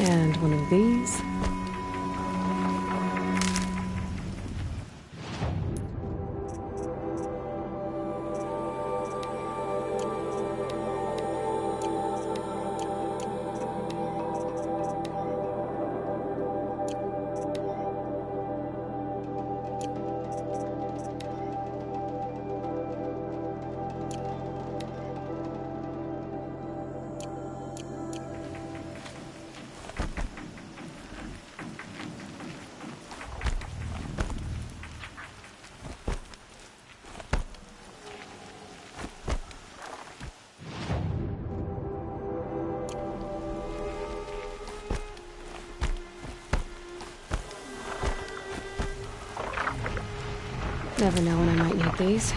And one of these. Never know when I might need these.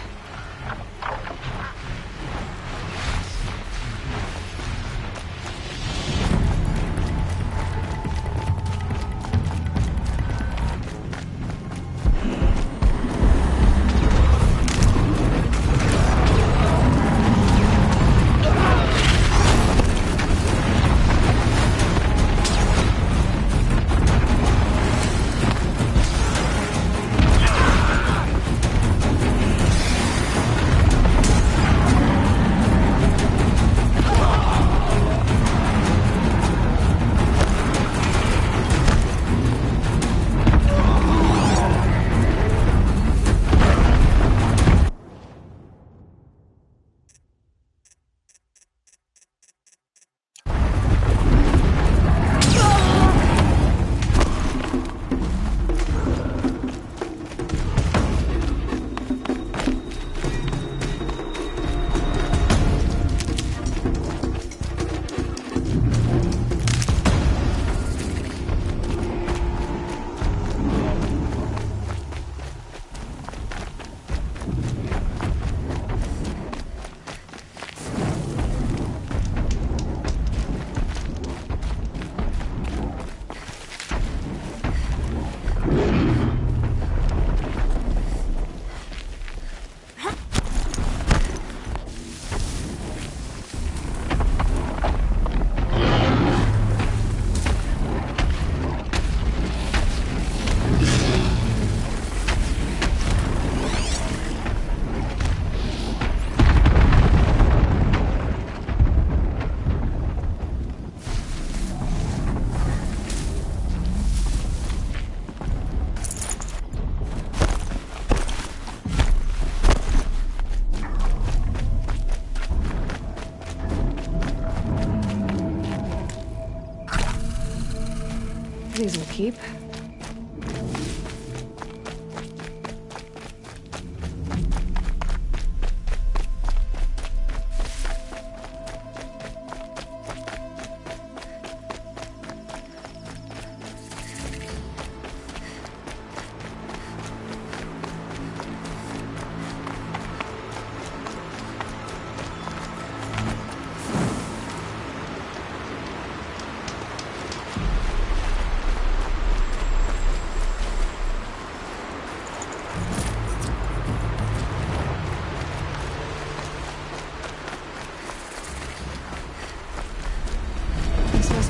These will keep.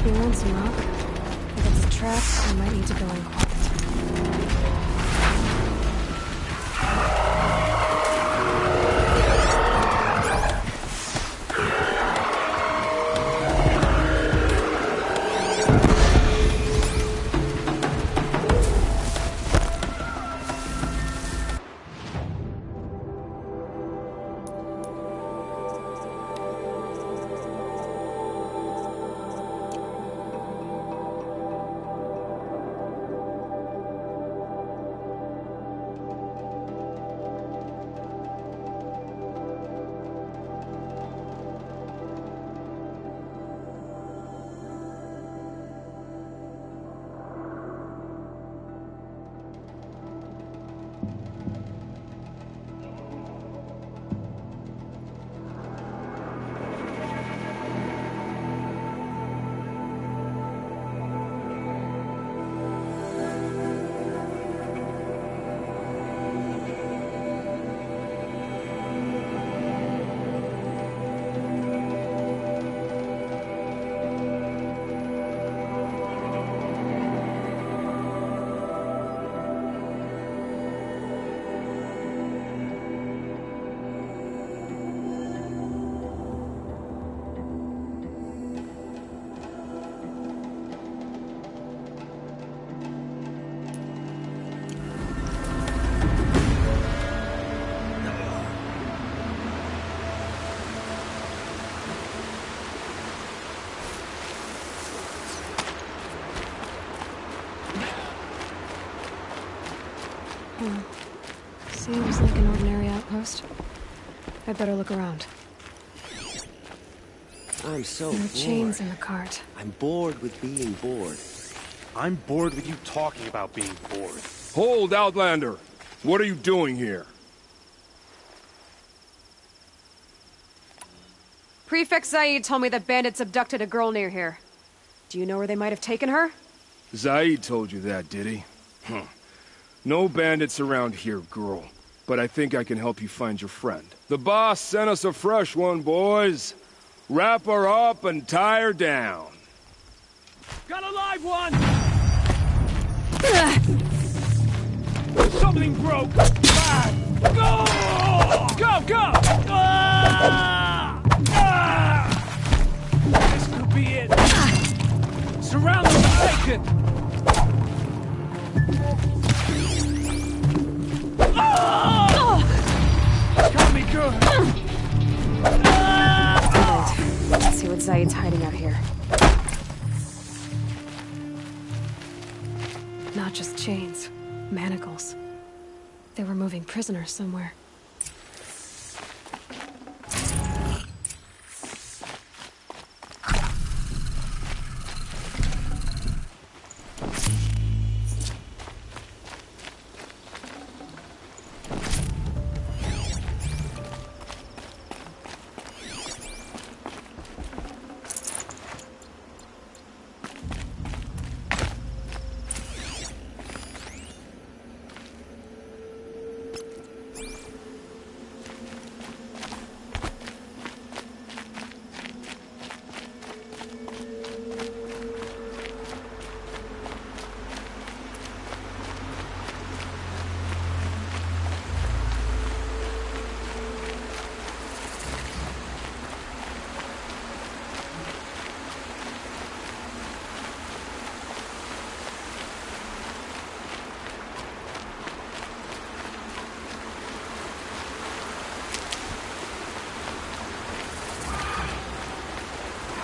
Be lonesome, Mark. If it's a trap, I might need to go in quiet. almost. I'd better look around. I'm so There are bored. chains in the cart. I'm bored with being bored. I'm bored with you talking about being bored. Hold, Outlander! What are you doing here? Prefect Zaid told me that bandits abducted a girl near here. Do you know where they might have taken her? Zaid told you that, did he? No bandits around here, girl. But I think I can help you find your friend. The boss sent us a fresh one, boys. Wrap her up and tie her down. Got a live one! Something broke! Back! Go! Go, go! This could be it. Surround them and take it! Got me good! Let's see what Zaid's hiding out here. Not just chains, manacles. They were moving prisoners somewhere.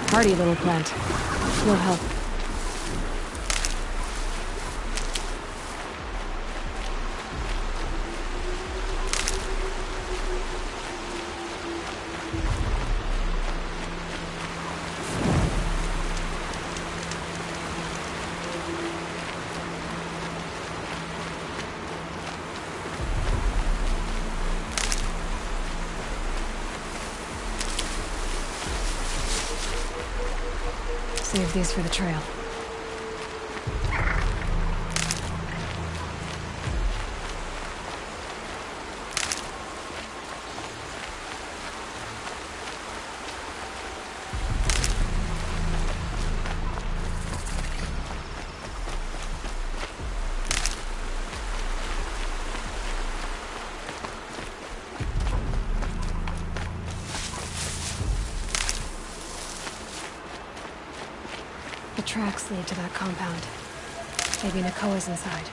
Hardy little plant. No help. Save these for the trail. The tracks lead to that compound. Maybe Nakoa's inside.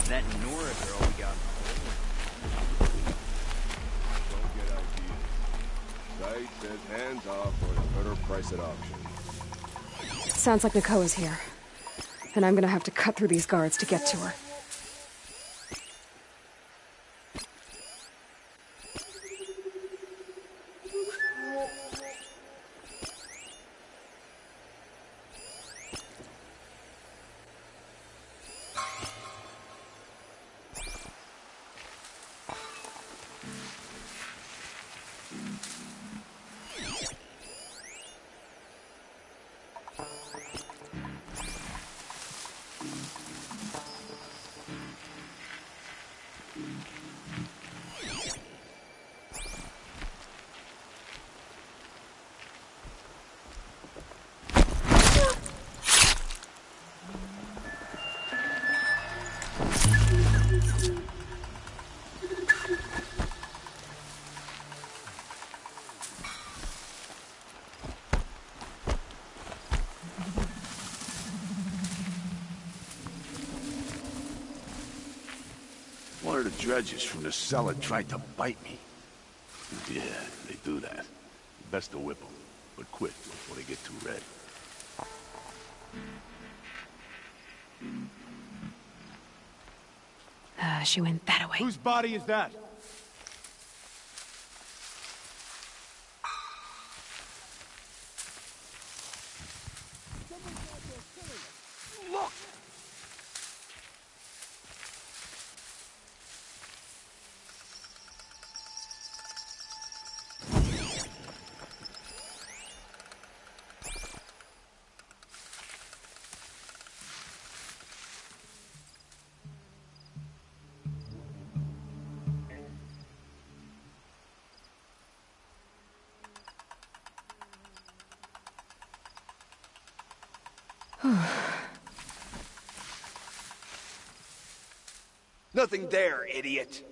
That Nora girl we got. Don't get ideas. Zaid says hands off or a better price at auction. Sounds like Nakoa's here. And I'm gonna have to cut through these guards to get to her. herd of dredges from the cellar tried to bite me. Yeah, they do that. Best to whip them, but quick before they get too red. She went that way. Whose body is that? Nothing there, idiot.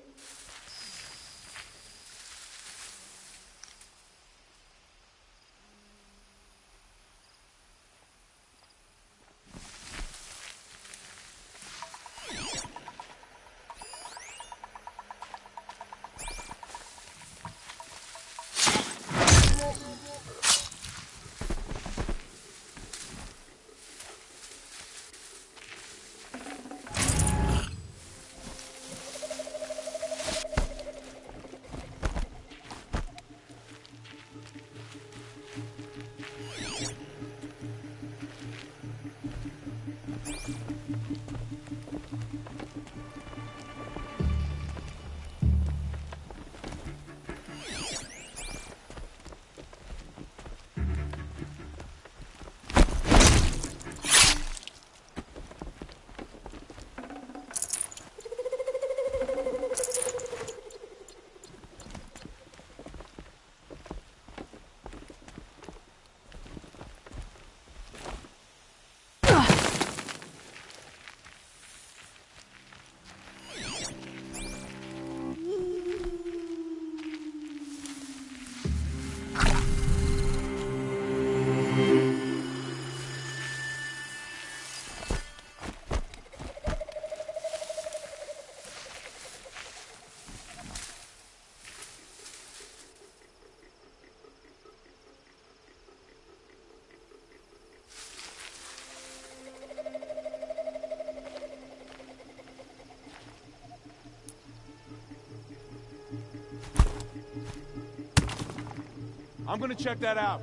I'm gonna check that out.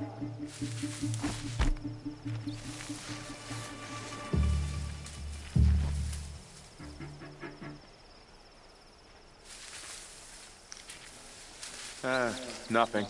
Nothing.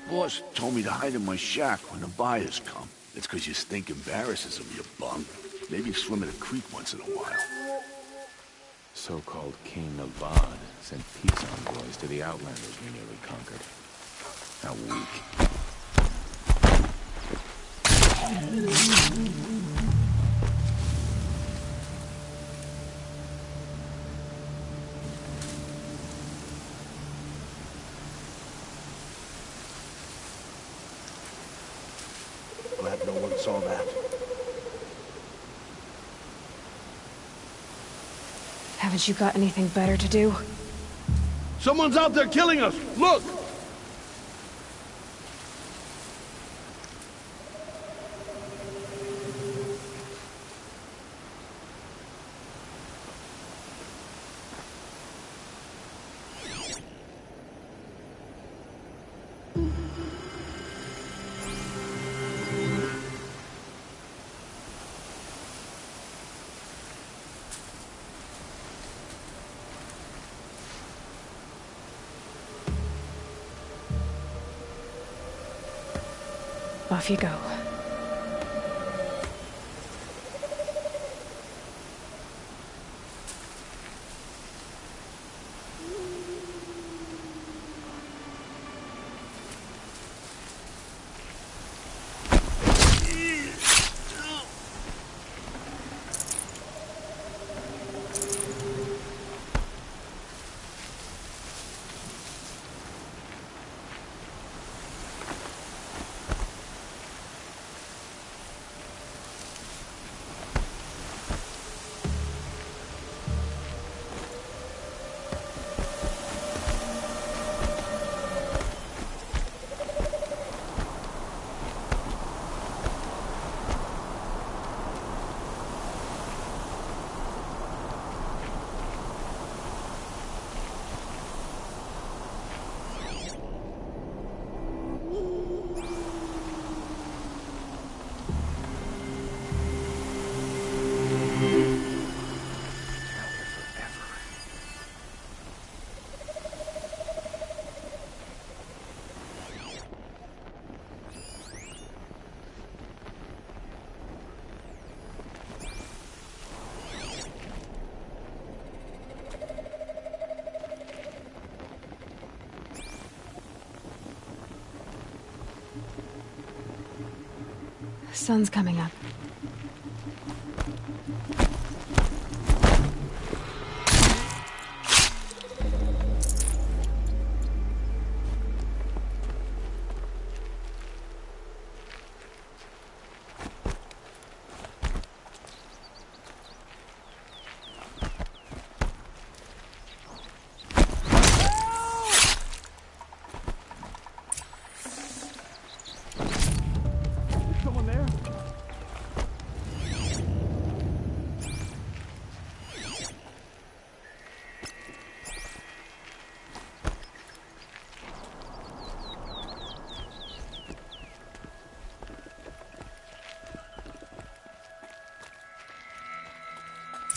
Boss told me to hide in my shack when the buyers come. It's 'cause your stink embarrasses them, you bum. Maybe swim in a creek once in a while. So-called King Avad sent peace envoys to the Outlanders we nearly conquered. How weak. Glad no one saw that. Haven't you got anything better to do? Someone's out there killing us! Look! Off you go. Sun's coming up.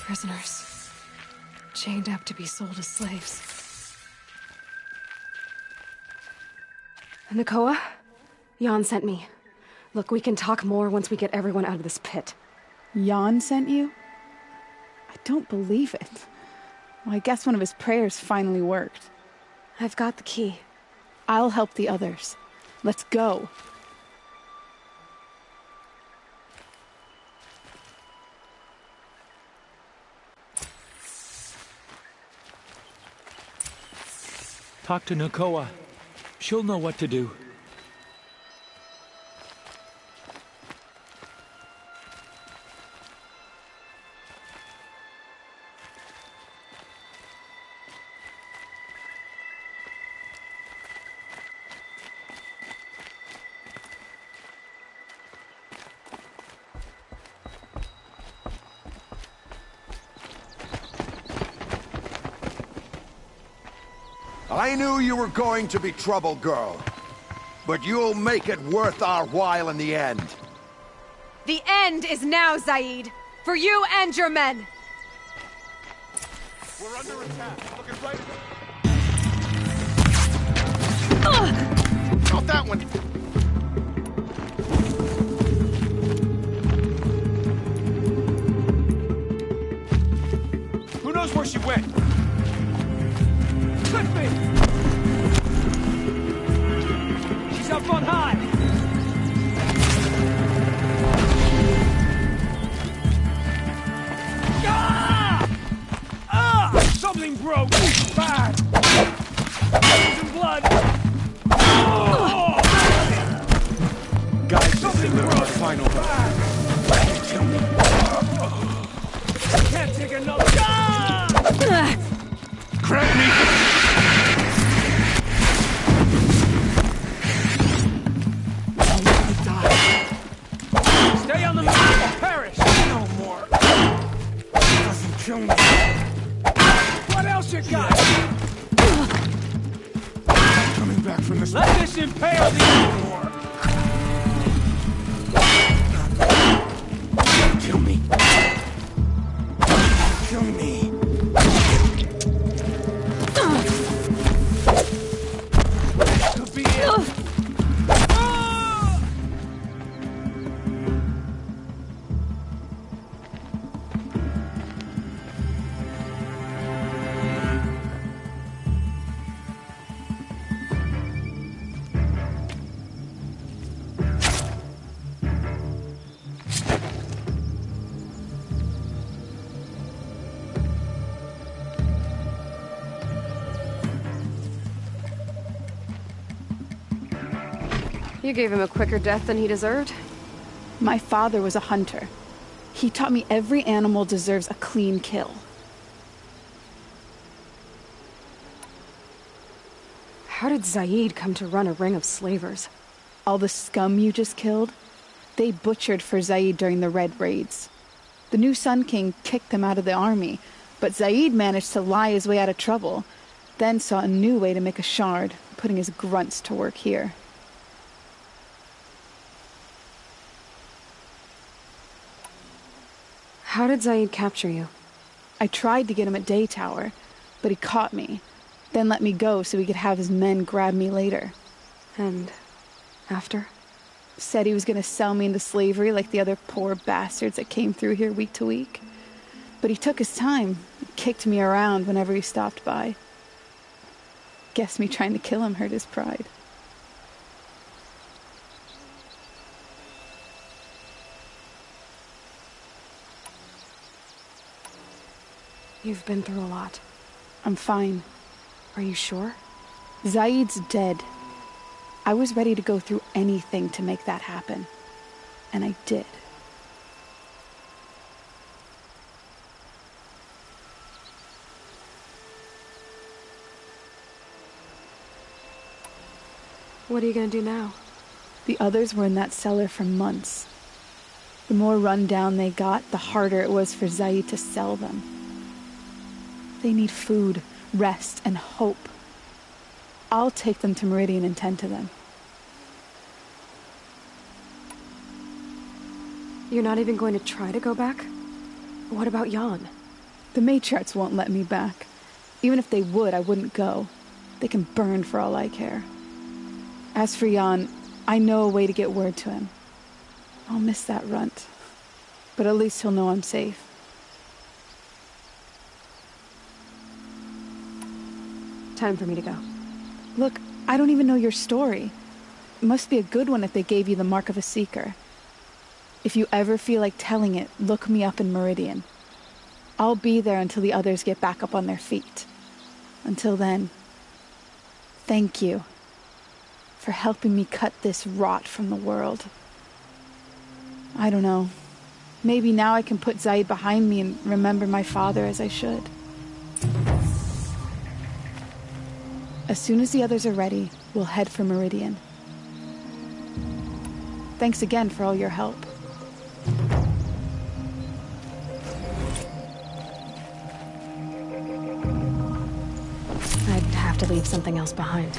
Prisoners. Chained up to be sold as slaves. Nakoa? Jan sent me. Look, we can talk more once we get everyone out of this pit. Jan sent you? I don't believe it. Well, I guess one of his prayers finally worked. I've got the key. I'll help the others. Let's go. Talk to Nakoa. She'll know what to do. I knew you were going to be trouble, girl. But you'll make it worth our while in the end. The end is now, Zaid. For you and your men. We're under attack. Looking right at... Not that one. Who knows where she went? Clip me! She's up on high! Something broke! Bad! Losing blood! Guys, something broke! Our final. Kill me. Can't take another. Grab me! Stay on the move or perish! No more. Doesn't kill me. What else you got? Coming back from this. Let this impale the war! Kill me. Kill me. Could be it. You gave him a quicker death than he deserved. My father was a hunter. He taught me every animal deserves a clean kill. How did Zaid come to run a ring of slavers? All the scum you just killed, they butchered for Zaid during the Red Raids. The new Sun King kicked them out of the army, but Zaid managed to lie his way out of trouble, then saw a new way to make a shard, putting his grunts to work here. How did Zaid capture you? I tried to get him at Day Tower, but he caught me, then let me go so he could have his men grab me later. And after? Said he was going to sell me into slavery like the other poor bastards that came through here week to week. But he took his time, kicked me around whenever he stopped by. Guess me trying to kill him hurt his pride. You've been through a lot. I'm fine. Are you sure? Zaid's dead. I was ready to go through anything to make that happen. And I did. What are you gonna do now? The others were in that cellar for months. The more run down they got, the harder it was for Zaid to sell them. They need food, rest, and hope. I'll take them to Meridian and tend to them. You're not even going to try to go back? What about Jan? The matriarchs won't let me back. Even if they would, I wouldn't go. They can burn for all I care. As for Jan, I know a way to get word to him. I'll miss that runt. But at least he'll know I'm safe. Time for me to go. Look, I don't even know your story. It must be a good one if they gave you the mark of a seeker. If you ever feel like telling it, look me up in Meridian. I'll be there until the others get back up on their feet. Until then, thank you for helping me cut this rot from the world. I don't know. Maybe now I can put Zaid behind me and remember my father as I should. As soon as the others are ready, we'll head for Meridian. Thanks again for all your help. I'd have to leave something else behind.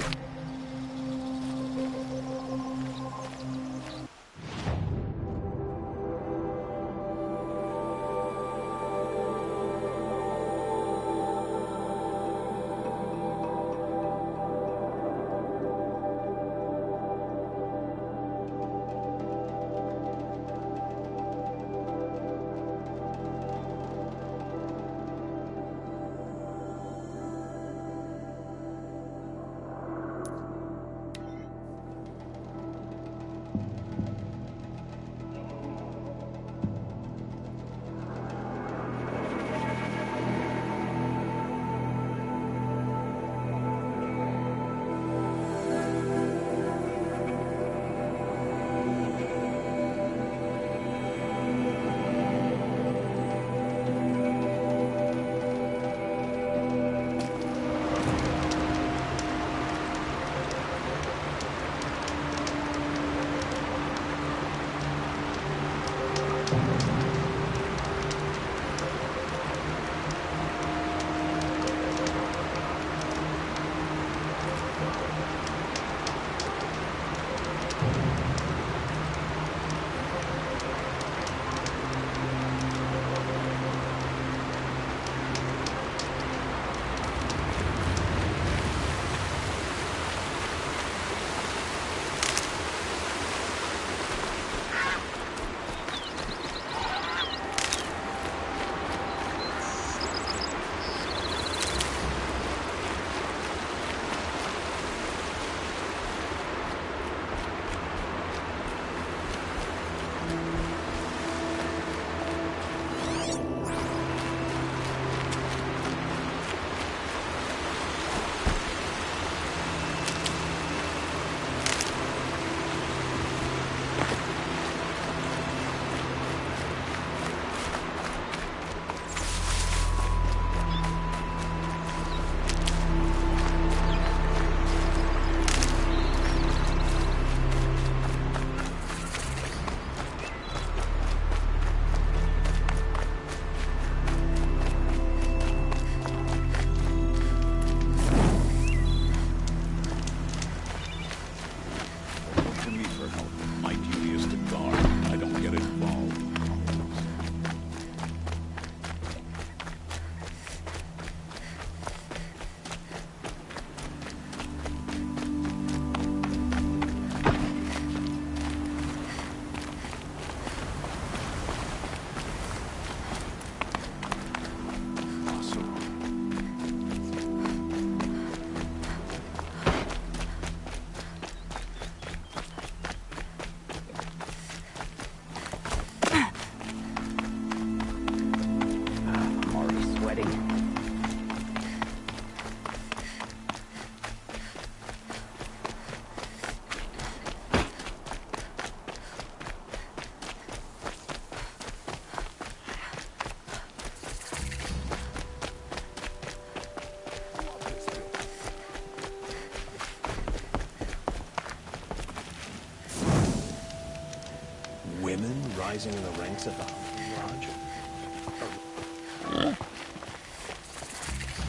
rising in the ranks of the Lodge.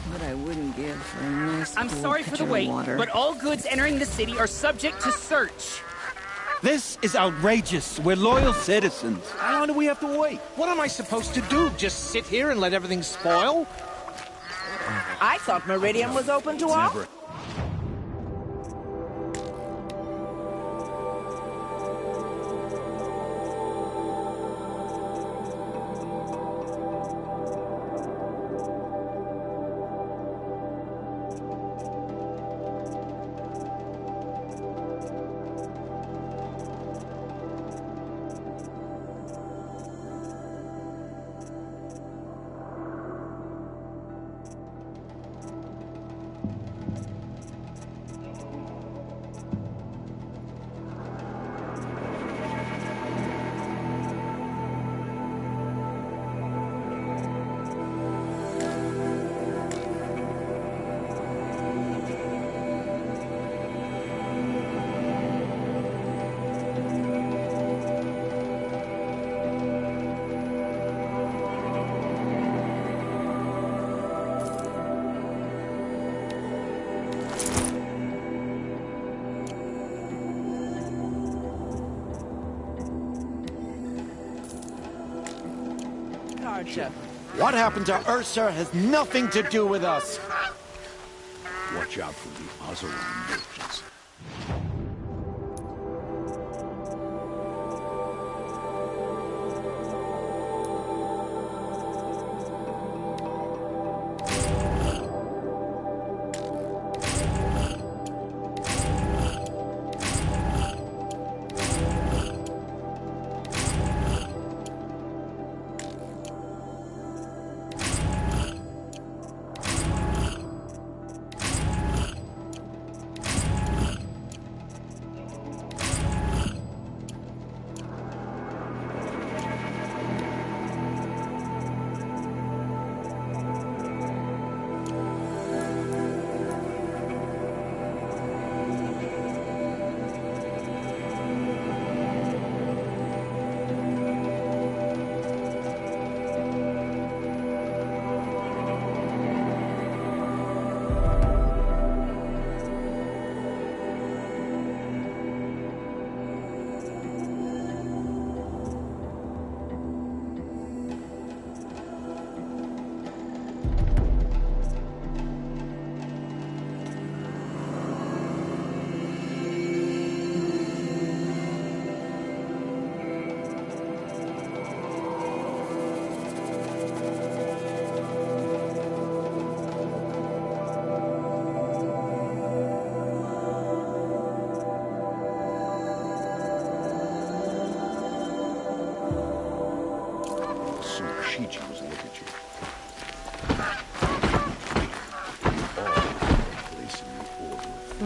What I wouldn't give for a nice I'm sorry for the wait, but all goods entering the city are subject to search. This is outrageous. We're loyal citizens. How long do we have to wait? What am I supposed to do? Just sit here and let everything spoil? I thought Meridian was open to all. What happened to Ursa has nothing to do with us. Watch out for the Oseram merchants.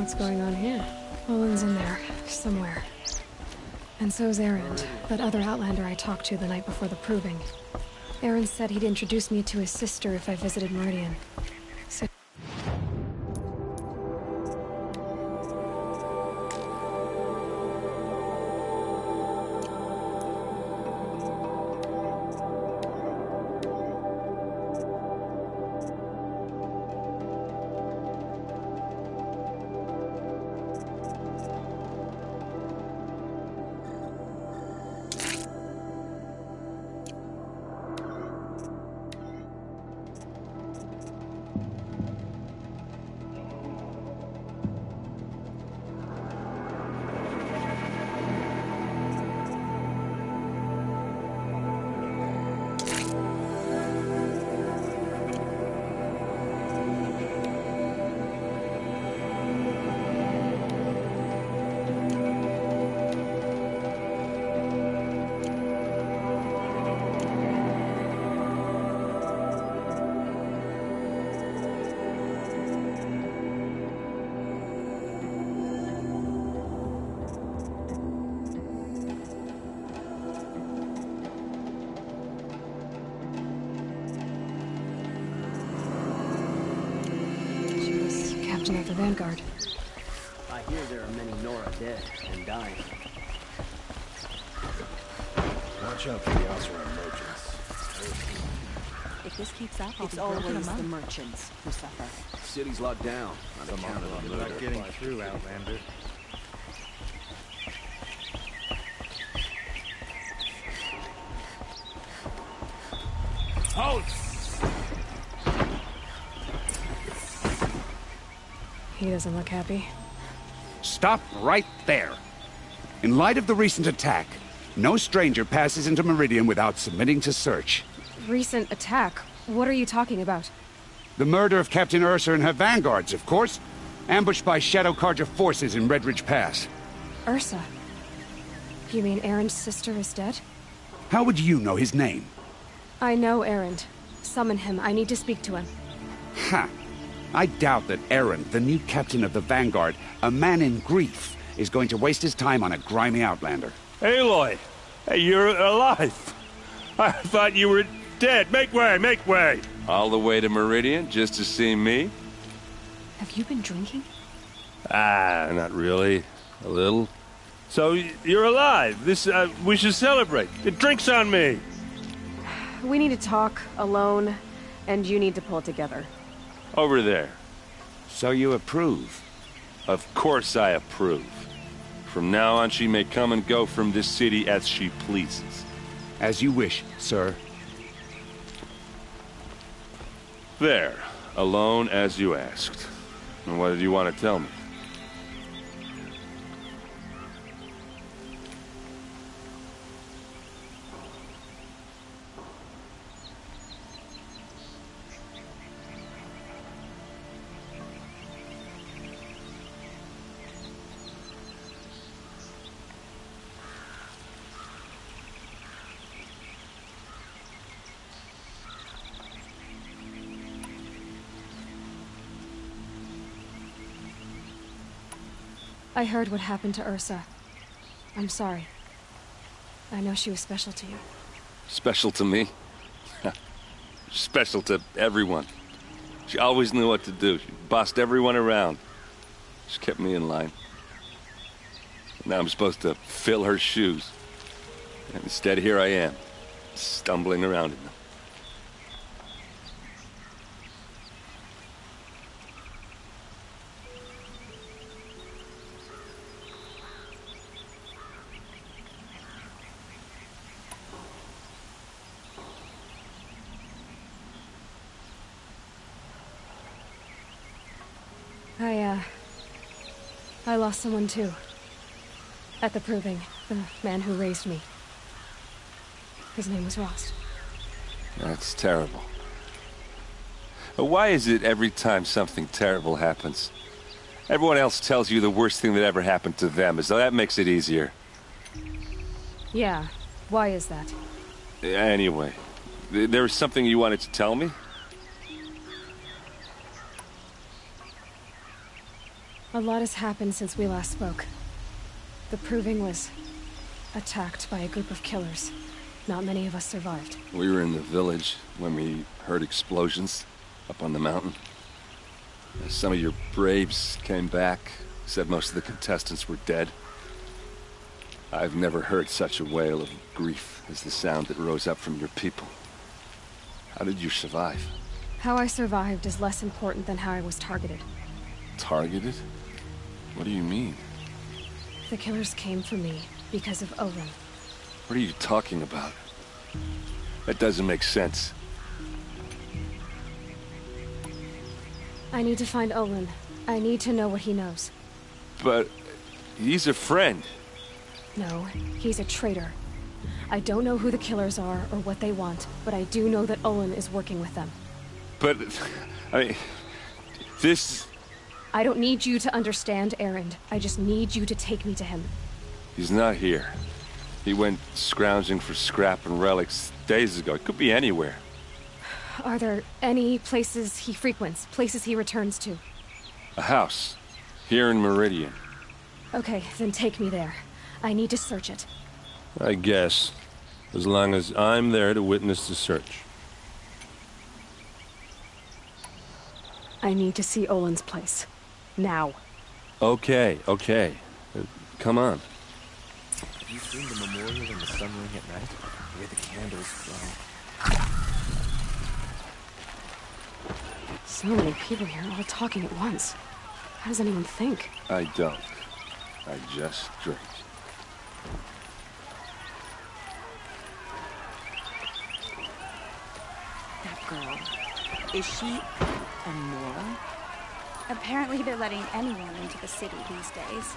What's going on here? Olin's in there, somewhere. And so's Erend, that other Outlander I talked to the night before the proving. Erend said he'd introduce me to his sister if I visited Meridian. So of the Vanguard. I hear there are many Nora dead and dying. Watch out for the Osram merchants. If this keeps up, it's always the merchants who suffer. The city's locked down on account of the You're murder. not getting through, Outlander. Halt! He doesn't look happy. Stop right there. In light of the recent attack, no stranger passes into Meridian without submitting to search. Recent attack? What are you talking about? The murder of Captain Ursa and her vanguards, of course. Ambushed by Shadow Carja forces in Redridge Pass. Ursa? You mean Erin's sister is dead? How would you know his name? I know Erend. Summon him. I need to speak to him. Ha! I doubt that Eren, the new captain of the Vanguard, a man in grief, is going to waste his time on a grimy outlander. Aloy! Hey, you're alive! I thought you were dead. Make way, make way! All the way to Meridian just to see me? Have you been drinking? Ah, not really. A little. So, you're alive. We should celebrate. The drink's on me! We need to talk, alone, and you need to pull it together. Over there. So you approve? Of course I approve. From now on, she may come and go from this city as she pleases. As you wish, sir. There. Alone as you asked. And what did you want to tell me? I heard what happened to Ursa. I'm sorry. I know she was special to you. Special to me? Special to everyone. She always knew what to do. She bossed everyone around. She kept me in line. Now I'm supposed to fill her shoes. And instead, here I am, stumbling around in them. I lost someone too. At the Proving, the man who raised me. His name was Rost. That's terrible. But why is it every time something terrible happens, everyone else tells you the worst thing that ever happened to them, as though that makes it easier? Yeah, why is that? Anyway, there was something you wanted to tell me? A lot has happened since we last spoke. The Proving was attacked by a group of killers. Not many of us survived. We were in the village when we heard explosions up on the mountain. Some of your braves came back, said most of the contestants were dead. I've never heard such a wail of grief as the sound that rose up from your people. How did you survive? How I survived is less important than how I was targeted. Targeted? What do you mean? The killers came for me because of Olin. What are you talking about? That doesn't make sense. I need to find Olin. I need to know what he knows. But he's a friend. No, he's a traitor. I don't know who the killers are or what they want, but I do know that Olin is working with them. But, I mean, this... I don't need you to understand, Erend. I just need you to take me to him. He's not here. He went scrounging for scrap and relics days ago. It could be anywhere. Are there any places he frequents? Places he returns to? A house. Here in Meridian. Okay, then take me there. I need to search it. I guess. As long as I'm there to witness the search. I need to see Olin's place. Now. Okay. Come on. Have you seen the memorial in the sun ring at night? Where the candles glow. So many people here, all talking at once. How does anyone think? I don't. I just drink. That girl. Is she Nora? Apparently they're letting anyone into the city these days.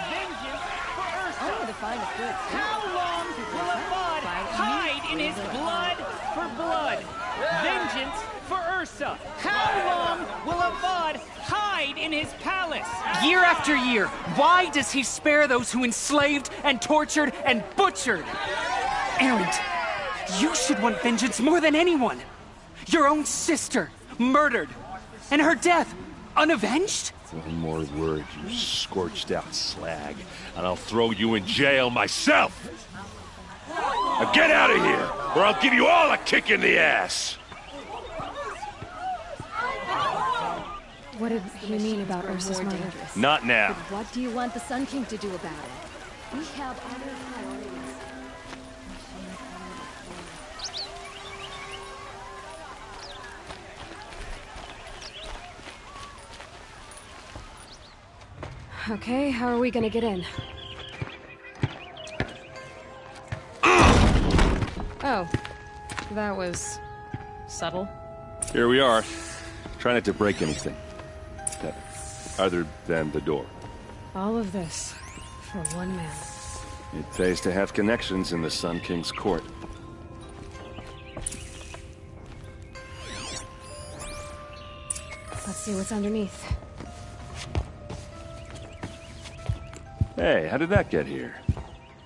Vengeance for Ursa! Only to find a good How long will Avad hide in his blood for blood? Vengeance for Ursa! How long will Avad hide in his palace? Year after year, why does he spare those who enslaved and tortured and butchered? Erend, you should want vengeance more than anyone. Your own sister, murdered, and her death, unavenged? One more word, you scorched out slag, and I'll throw you in jail myself! Now get out of here, or I'll give you all a kick in the ass! What did he mean about Ursa's murder? Not now. But what do you want the Sun King to do about it? We have other priorities. Okay, how are we gonna get in? Oh, that was subtle. Here we are. Try not to break anything. Other than the door. All of this for one man. It pays to have connections in the Sun King's court. Let's see what's underneath. Hey, how did that get here?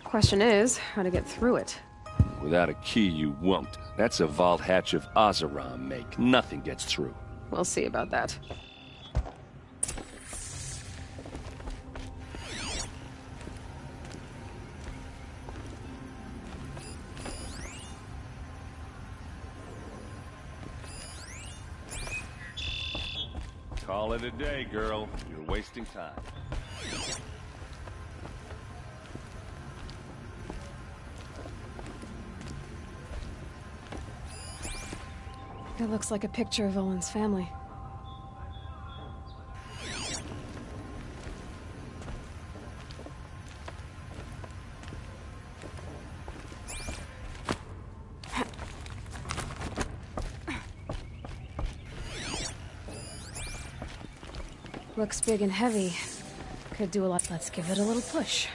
Question is, how to get through it. Without a key, you won't. That's a vault hatch of Oseram make. Nothing gets through. We'll see about that. Call it a day, girl. You're wasting time. It looks like a picture of Olin's family. Looks big and heavy. Could do a lot. Let's give it a little push.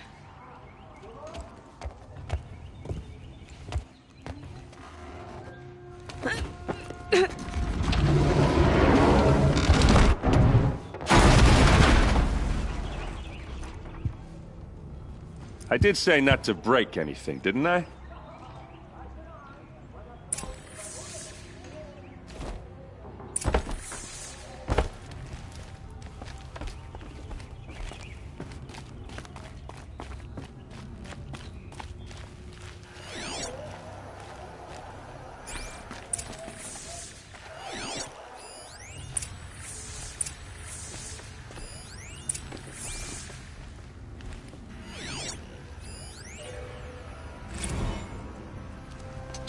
I did say not to break anything, didn't I?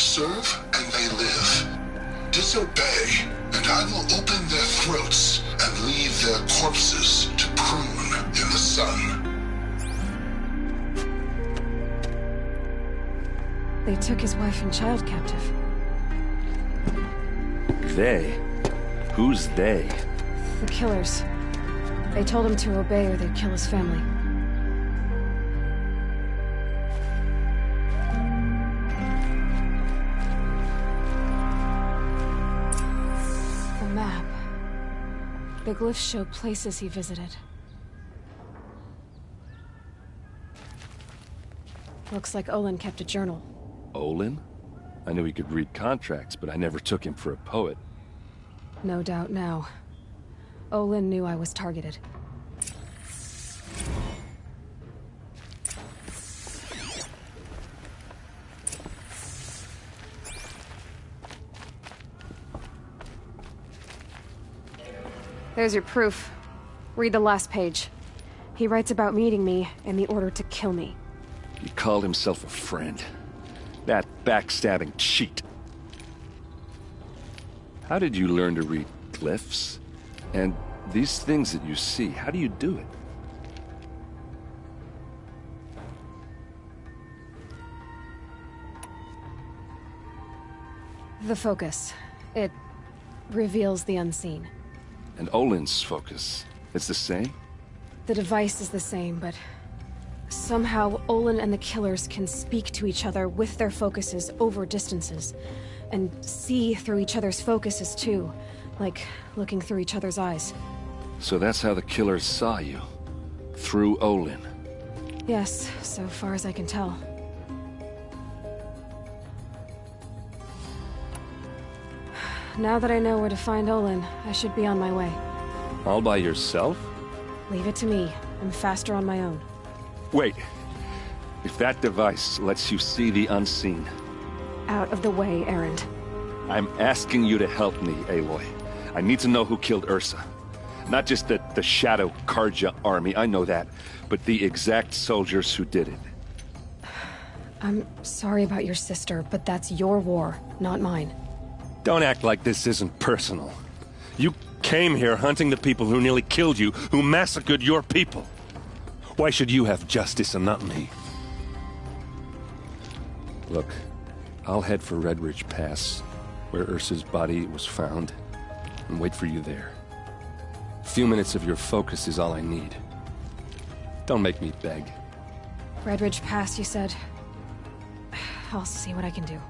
Serve and they live. Disobey, and I will open their throats and leave their corpses to prune in the sun. They took his wife and child captive. They? Who's they? The killers. They told him to obey or they'd kill his family. The map. The glyphs show places he visited. Looks like Olin kept a journal. Olin? I knew he could read contracts, but I never took him for a poet. No doubt now. Olin knew I was targeted. There's your proof. Read the last page. He writes about meeting me in the order to kill me. He called himself a friend. That backstabbing cheat. How did you learn to read glyphs? And these things that you see, how do you do it? The focus. It reveals the unseen. And Olin's focus, it's the same? The device is the same, but somehow Olin and the killers can speak to each other with their focuses over distances, and see through each other's focuses too, like looking through each other's eyes. So that's how the killers saw you? Through Olin? Yes, so far as I can tell. Now that I know where to find Olin, I should be on my way. All by yourself? Leave it to me. I'm faster on my own. Wait. If that device lets you see the unseen... Out of the way, Erend. I'm asking you to help me, Aloy. I need to know who killed Ursa. Not just the Shadow Carja army, I know that, but the exact soldiers who did it. I'm sorry about your sister, but that's your war, not mine. Don't act like this isn't personal. You came here hunting the people who nearly killed you, who massacred your people. Why should you have justice and not me? Look, I'll head for Redridge Pass, where Ursa's body was found, and wait for you there. A few minutes of your focus is all I need. Don't make me beg. Redridge Pass, you said? I'll see what I can do.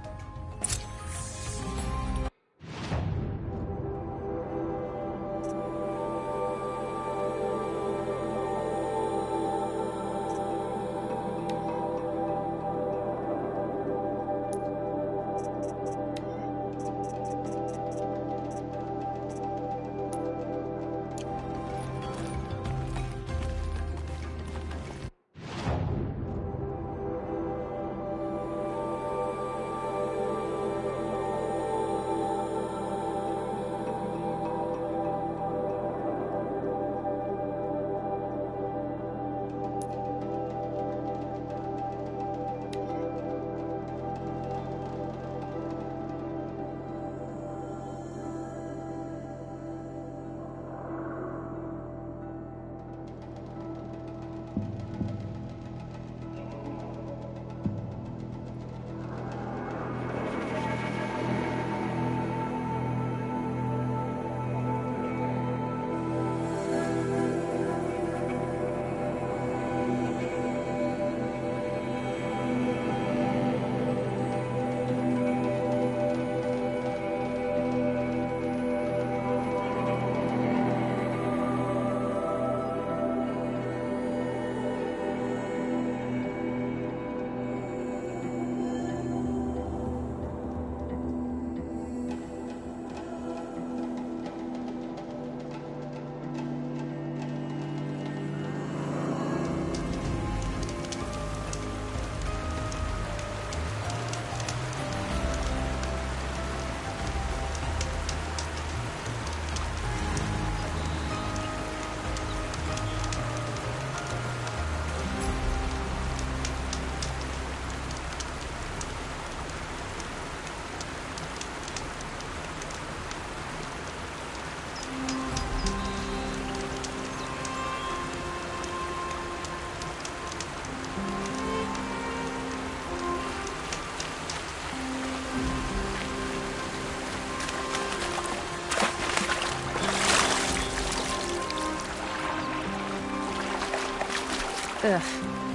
Ugh,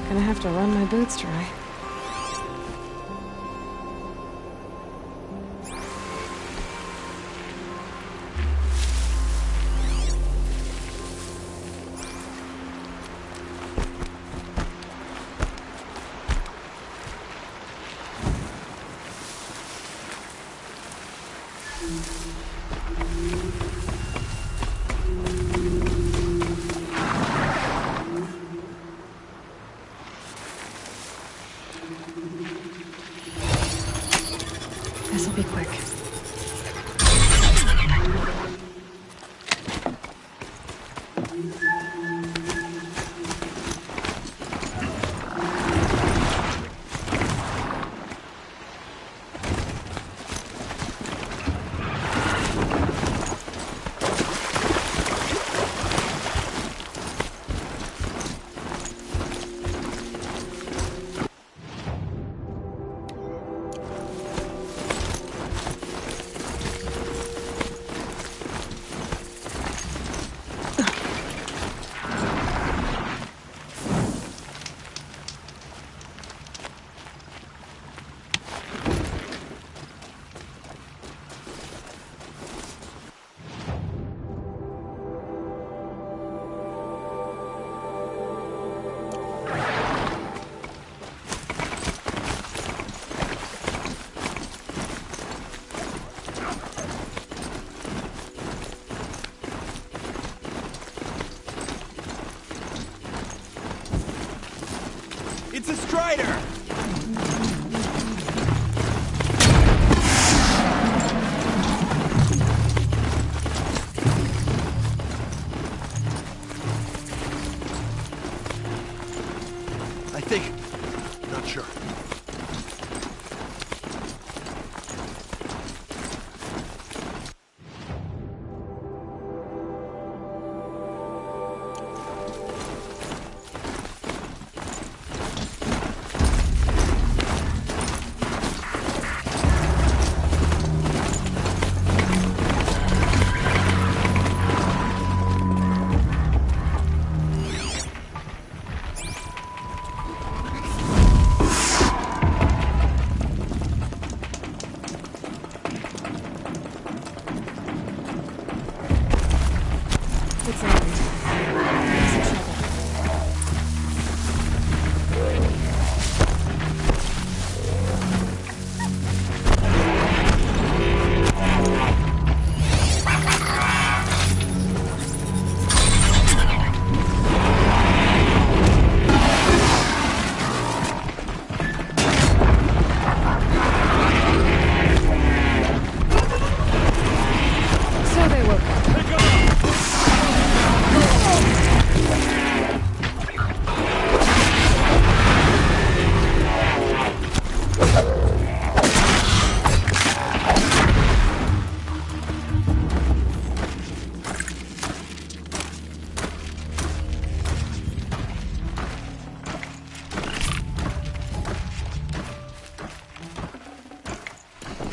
gonna have to run my boots dry. This'll be quick. It's a Strider! I think... Not sure.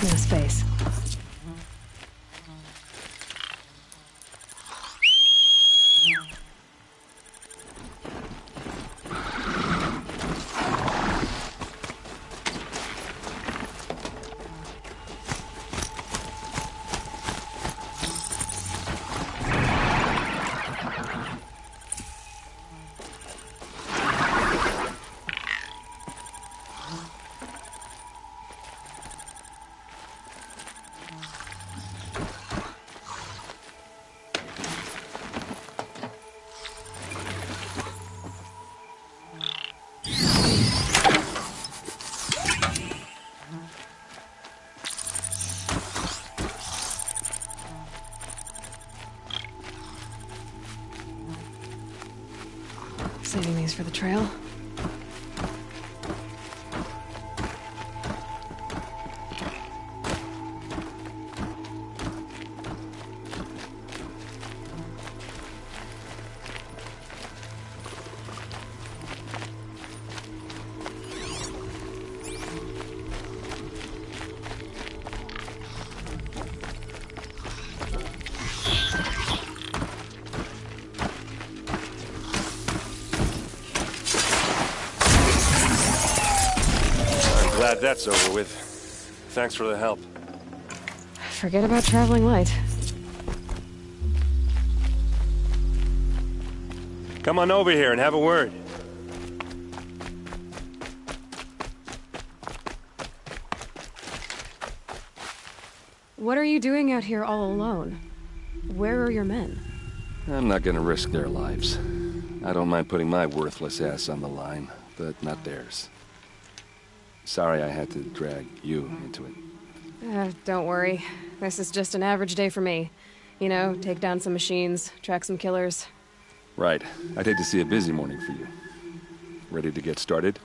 No space. Saving these for the trail. Glad that's over with. Thanks for the help. Forget about traveling light. Come on over here and have a word. What are you doing out here all alone? Where are your men? I'm not gonna risk their lives. I don't mind putting my worthless ass on the line, but not theirs. Sorry I had to drag you into it. Don't worry. This is just an average day for me. You know, take down some machines, track some killers. Right. I'd hate to see a busy morning for you. Ready to get started?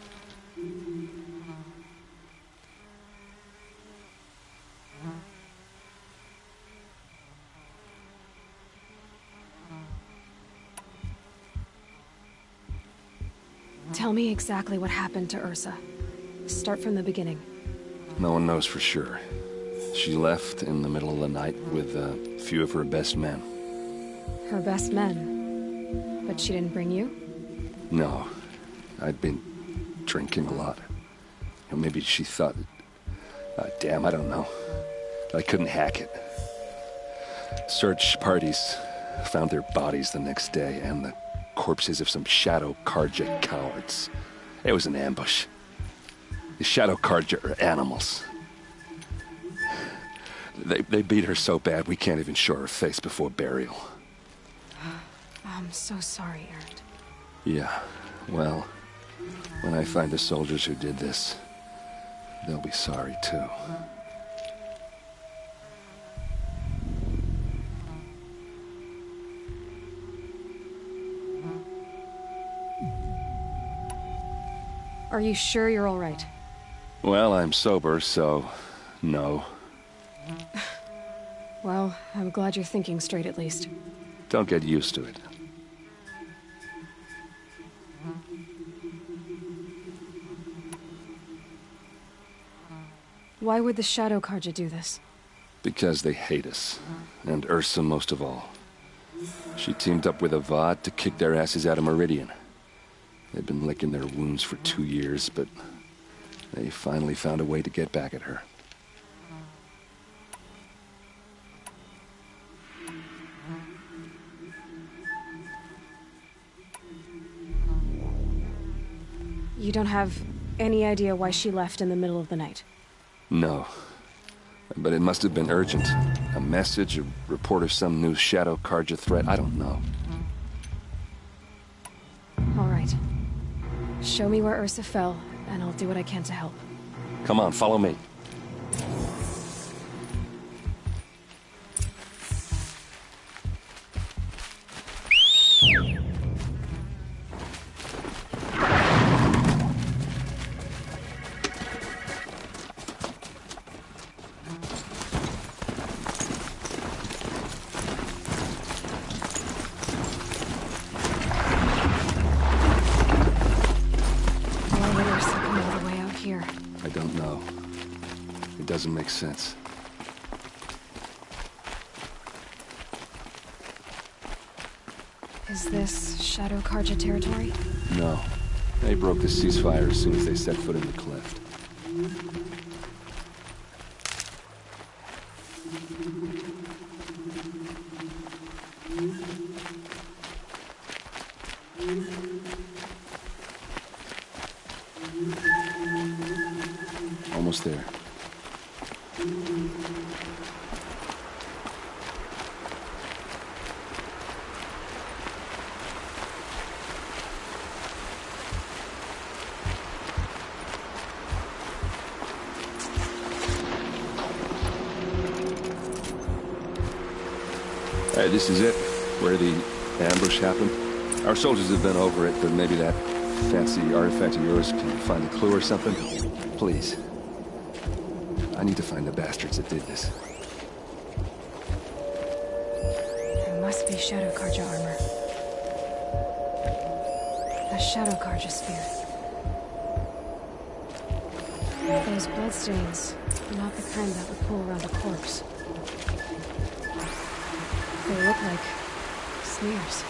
Tell me exactly what happened to Ursa. Start from the beginning. No one knows for sure. She left in the middle of the night with a few of her best men. Her best men? But she didn't bring you? No. I'd been drinking a lot. Or maybe she thought... damn, I don't know. I couldn't hack it. Search parties found their bodies the next day, and the corpses of some Shadow Carja cowards. It was an ambush. The Shadow Carja are animals. They beat her so bad we can't even show her face before burial. I'm so sorry, Erend. Yeah, well, When I find the soldiers who did this, they'll be sorry too. Are you sure you're all right? Well, I'm sober, so no. Well, I'm glad you're thinking straight at least. Don't get used to it. Why would the Shadow Carja do this? Because they hate us. And Ursa most of all. She teamed up with Avad to kick their asses out of Meridian. They've been licking their wounds for 2 years, but they finally found a way to get back at her. You don't have any idea why she left in the middle of the night? No. But it must have been urgent. A message, a report of some new Shadow Carja threat, I don't know. All right. Show me where Ursa fell, and I'll do what I can to help. Come on, follow me. Doesn't make sense. Is this Shadow Carja territory? No. They broke the ceasefire as soon as they set foot in the cleft. Almost there. This is it, where the ambush happened. Our soldiers have been over it, but maybe that fancy artifact of yours can find a clue or something? Please. I need to find the bastards that did this. It must be Shadow Carja armor. A Shadow Carja spear. Those bloodstains, not the kind that would pull around a corpse. They look like smears.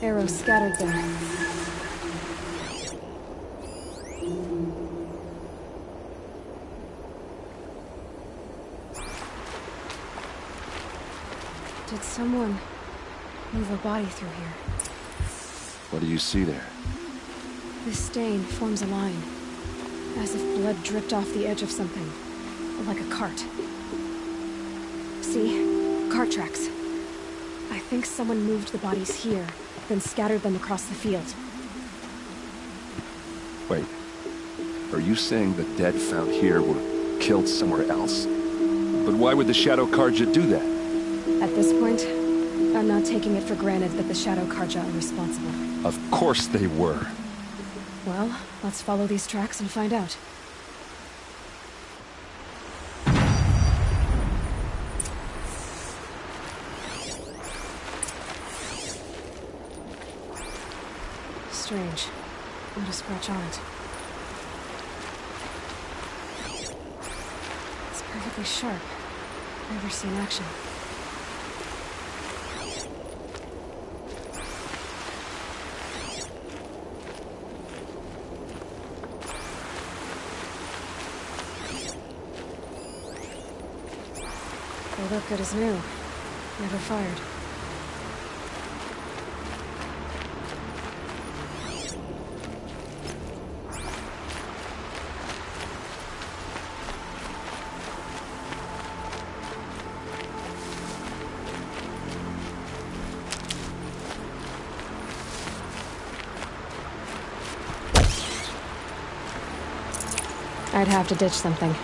Arrows scattered there. Did someone move a body through here? What do you see there? This stain forms a line, as if blood dripped off the edge of something, like a cart. See? Cart tracks. I think someone moved the bodies here, then scattered them across the field. Wait. Are you saying the dead found here were killed somewhere else? But why would the Shadow Carja do that? At this point, I'm not taking it for granted that the Shadow Carja are responsible. Of course they were. Well, let's follow these tracks and find out. Strange. Not a scratch on it. It's perfectly sharp. Never seen action. They look good as new. Never fired. I'd have to ditch something.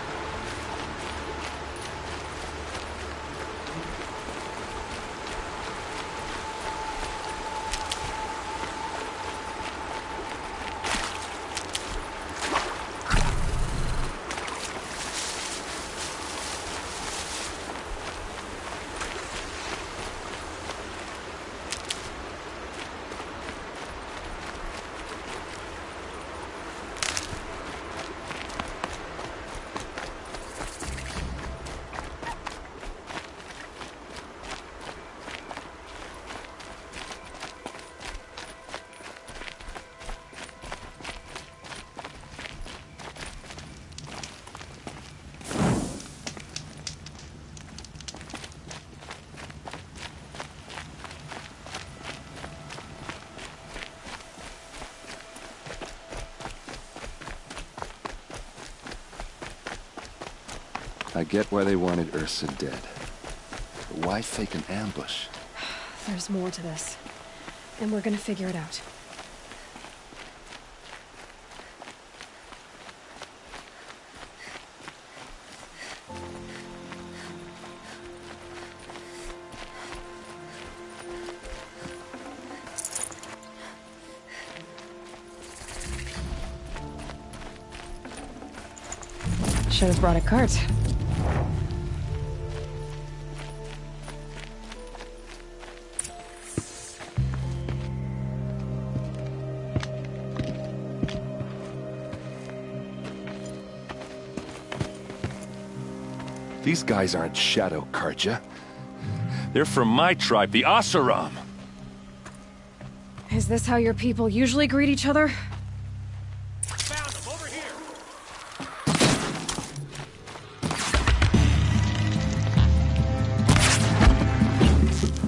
I get why they wanted Ursa dead. But why fake an ambush? There's more to this. And we're gonna figure it out. Should have brought a cart. These guys aren't Shadow Carja. They're from my tribe, the Oseram. Is this how your people usually greet each other? Found them, over here!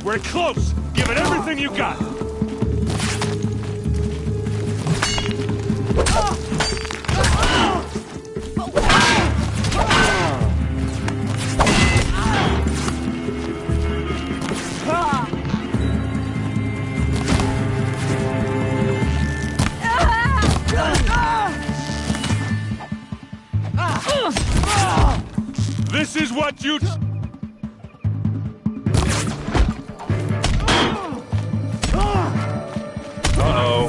We're close! Give it everything you got! This is what you... Uh-oh.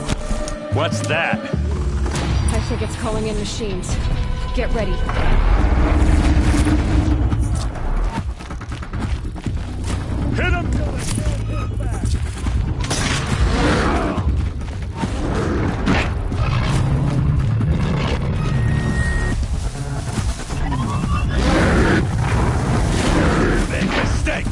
What's that? I think it's calling in machines. Get ready. Hit him! Big mistake!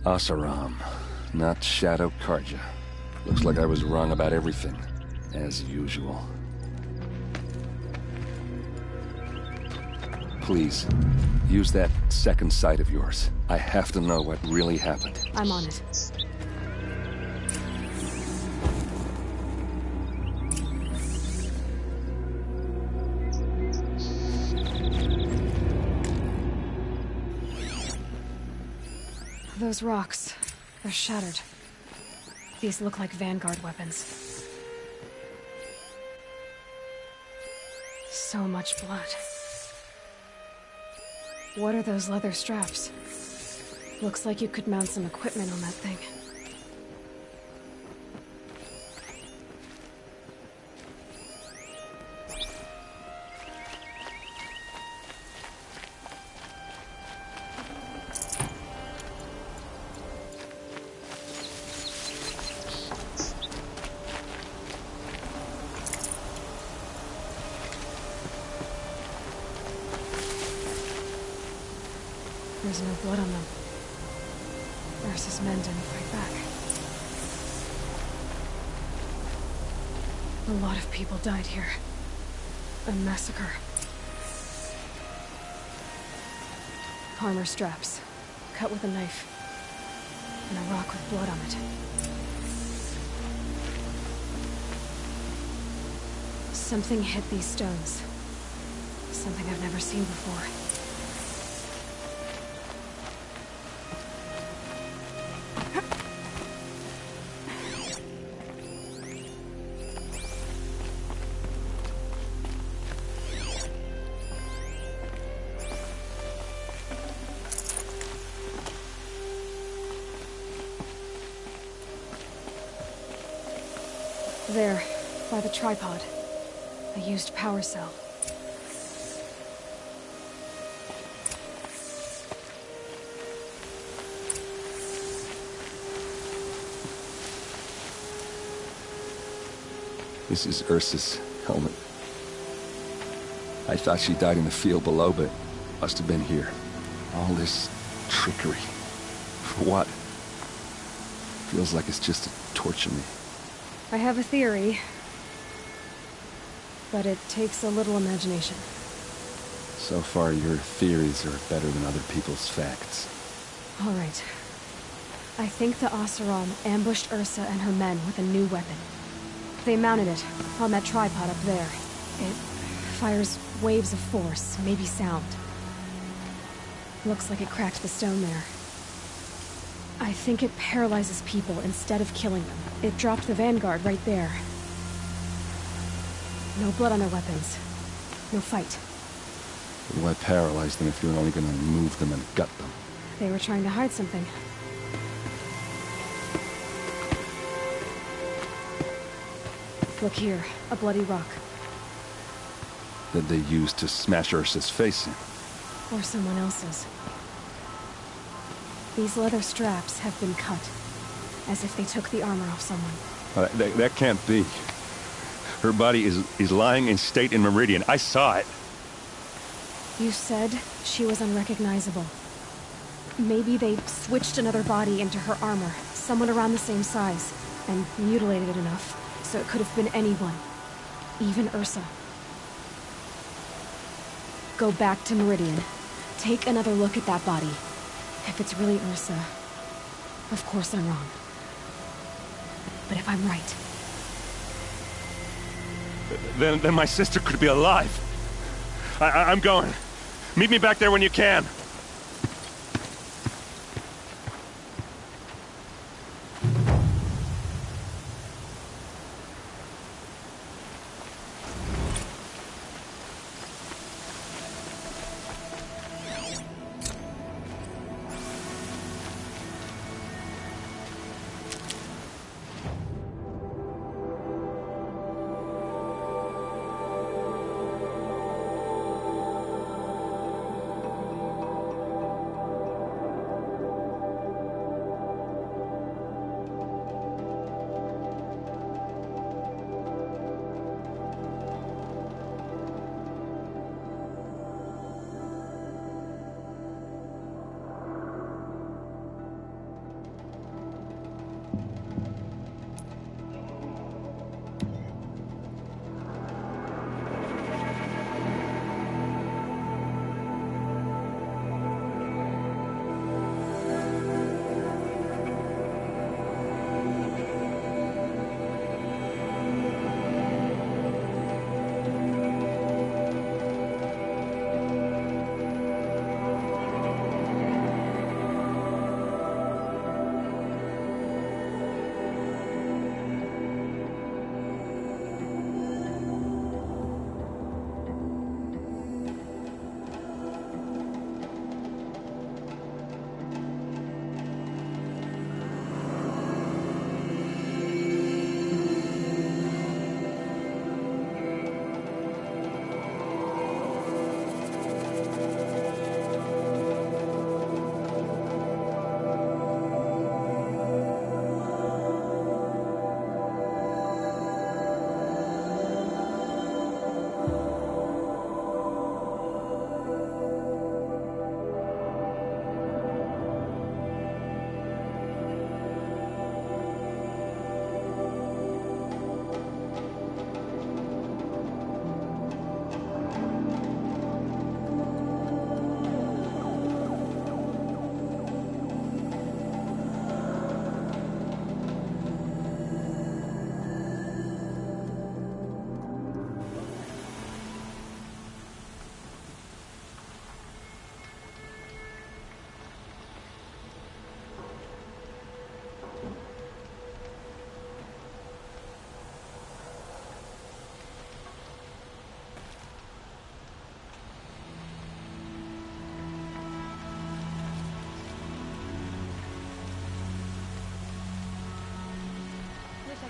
Oseram, not Shadow Carja. Looks like I was wrong about everything, as usual. Please, use that second sight of yours. I have to know what really happened. I'm on it. Those rocks, they're shattered. These look like Vanguard weapons. So much blood. What are those leather straps? Looks like you could mount some equipment on that thing. There's no blood on them. Ursa's men didn't fight back. A lot of people died here. A massacre. Armor straps, cut with a knife, and a rock with blood on it. Something hit these stones. Something I've never seen before. There, by the tripod. A used power cell. This is Ursa's helmet. I thought she died in the field below, but must have been here. All this trickery. For what? Feels like it's just to torture me. I have a theory, but it takes a little imagination. So far, your theories are better than other people's facts. All right. I think the Oseram ambushed Ursa and her men with a new weapon. They mounted it on that tripod up there. It fires waves of force, maybe sound. Looks like it cracked the stone there. I think it paralyzes people instead of killing them. It dropped the Vanguard right there. No blood on their weapons. No fight. Why paralyze them if you're only gonna move them and gut them? They were trying to hide something. Look here, a bloody rock. That they used to smash Ursa's face in. Or someone else's. These leather straps have been cut, as if they took the armor off someone. That can't be. Her body is lying in state in Meridian. I saw it. You said she was unrecognizable. Maybe they switched another body into her armor, someone around the same size, and mutilated it enough, so it could have been anyone. Even Ursa. Go back to Meridian. Take another look at that body. If it's really Ursa, of course I'm wrong. But if I'm right... Then my sister could be alive. I'm going. Meet me back there when you can.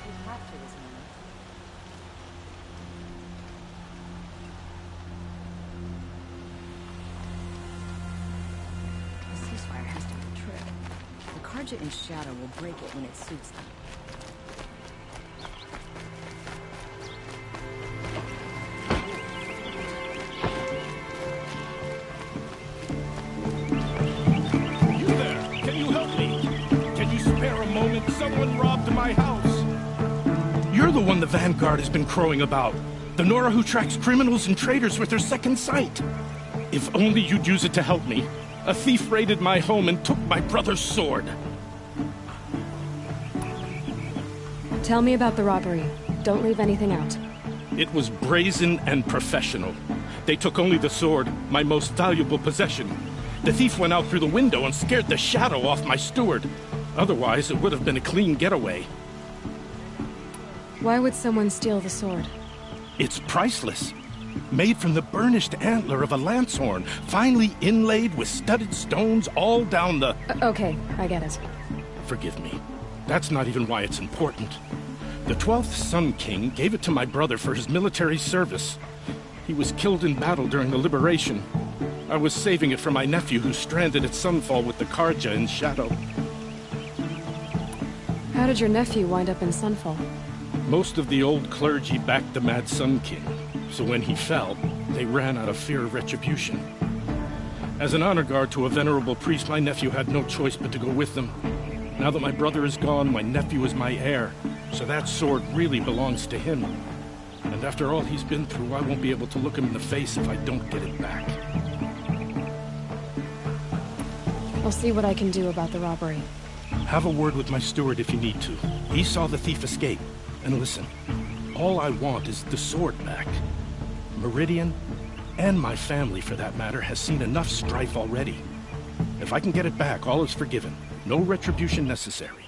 The ceasefire has to be a trick. The Carja in Shadow will break it when it suits them. Someone robbed my house. You're the one the Vanguard has been crowing about. The Nora who tracks criminals and traitors with her second sight. If only you'd use it to help me. A thief raided my home and took my brother's sword. Tell me about the robbery. Don't leave anything out. It was brazen and professional. They took only the sword, my most valuable possession. The thief went out through the window and scared the shadow off my steward. Otherwise, it would have been a clean getaway. Why would someone steal the sword? It's priceless. Made from the burnished antler of a lancehorn, finely inlaid with studded stones all down the... Okay, I get it. Forgive me. That's not even why it's important. The 12th Sun King gave it to my brother for his military service. He was killed in battle during the Liberation. I was saving it for my nephew who's stranded at Sunfall with the Carja in Shadow. How did your nephew wind up in Sunfall? Most of the old clergy backed the Mad Sun King, so when he fell, they ran out of fear of retribution. As an honor guard to a venerable priest, my nephew had no choice but to go with them. Now that my brother is gone, my nephew is my heir, so that sword really belongs to him. And after all he's been through, I won't be able to look him in the face if I don't get it back. I'll see what I can do about the robbery. Have a word with my steward if you need to. He saw the thief escape. And listen, all I want is the sword back. Meridian, and my family for that matter, has seen enough strife already. If I can get it back, all is forgiven. No retribution necessary.